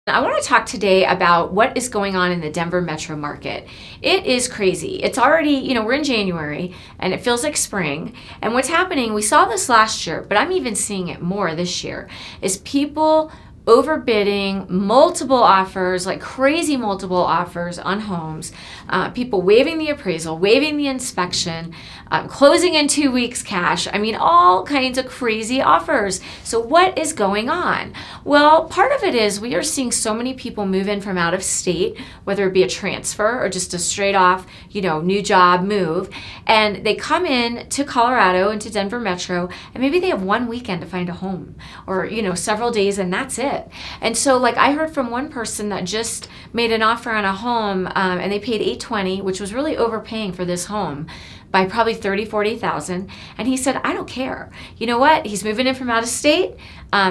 I want to talk today about what is going on in the Denver metro market. It is crazy. It's already, we're in January and it feels like spring. And what's happening, we saw this last year, but I'm even seeing it more this year, is people overbidding, multiple offers, like crazy multiple offers on homes, people waiving the appraisal, waiving the inspection, closing in 2 weeks cash. I mean, all kinds of crazy offers. So what is going on? Well, part of it is we are seeing so many people move in from out of state, whether it be a transfer or just a straight off, new job move. And they come in to Colorado and to Denver Metro, and maybe they have one weekend to find a home or, several days, and that's it. And so I heard from one person that just made an offer on a home and they paid $820,000, which was really overpaying for this home by probably $30,000-$40,000. And he said, I don't care. You know what? He's moving in from out of state.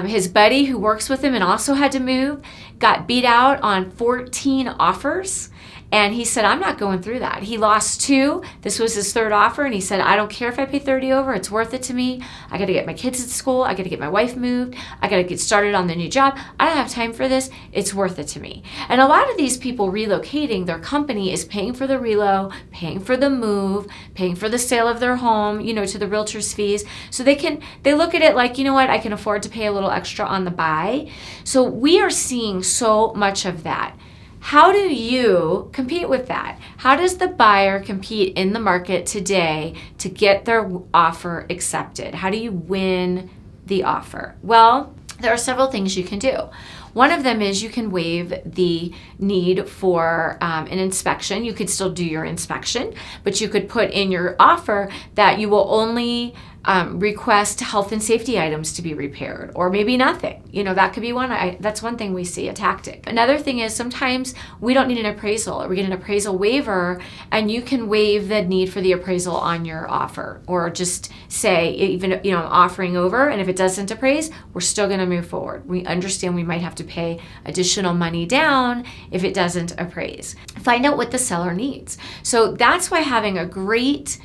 His buddy who works with him and also had to move got beat out on 14 offers. And he said, I'm not going through that. He lost 2. This was his 3rd offer. And he said, I don't care if I pay 30 over. It's worth it to me. I got to get my kids at school. I got to get my wife moved. I got to get started on the new job. I don't have time for this. It's worth it to me. And a lot of these people relocating, their company is paying for the relo, paying for the move, paying for the sale of their home, to the realtor's fees. So they look at it like, I can afford to pay a little extra on the buy. So we are seeing so much of that. How do you compete with that? How does the buyer compete in the market today to get their offer accepted? How do you win the offer? Well, there are several things you can do. One of them is you can waive the need for an inspection. You could still do your inspection, but you could put in your offer that you will only request health and safety items to be repaired, or maybe nothing. That could be one. That's one thing we see, a tactic. Another thing is sometimes we don't need an appraisal, or we get an appraisal waiver, and you can waive the need for the appraisal on your offer, or just say, even I'm offering over, and if it doesn't appraise, we're still going to move forward. We understand we might have to pay additional money down if it doesn't appraise. Find out what the seller needs. So that's why having a great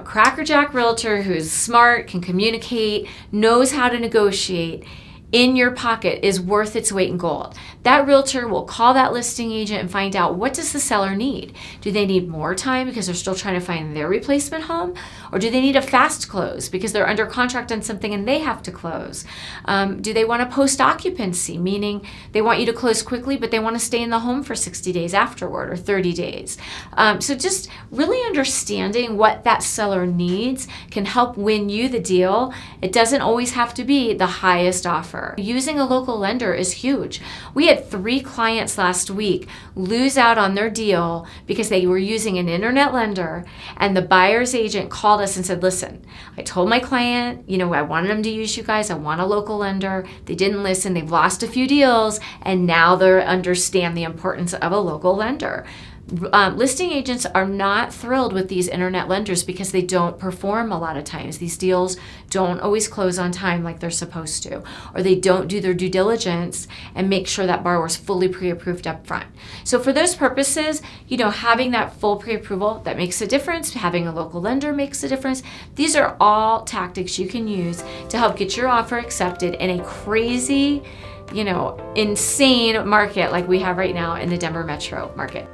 crackerjack realtor who's smart, can communicate, knows how to negotiate in your pocket is worth its weight in gold. That realtor will call that listing agent and find out, what does the seller need? Do they need more time because they're still trying to find their replacement home? Or do they need a fast close because they're under contract on something and they have to close? Do they want a post-occupancy, meaning they want you to close quickly, but they want to stay in the home for 60 days afterward or 30 days? So just really understanding what that seller needs can help win you the deal. It doesn't always have to be the highest offer. Using a local lender is huge. We had 3 clients last week lose out on their deal because they were using an internet lender, and the buyer's agent called us and said, listen, I told my client, I wanted them to use you guys. I want a local lender. They didn't listen. They've lost a few deals, and now they understand the importance of a local lender. Listing agents are not thrilled with these internet lenders because they don't perform a lot of times. These deals don't always close on time like they're supposed to, or they don't do their due diligence and make sure that borrower is fully pre-approved up front. So for those purposes, having that full pre-approval, that makes a difference. Having a local lender makes a difference. These are all tactics you can use to help get your offer accepted in a crazy, insane market like we have right now in the Denver metro market.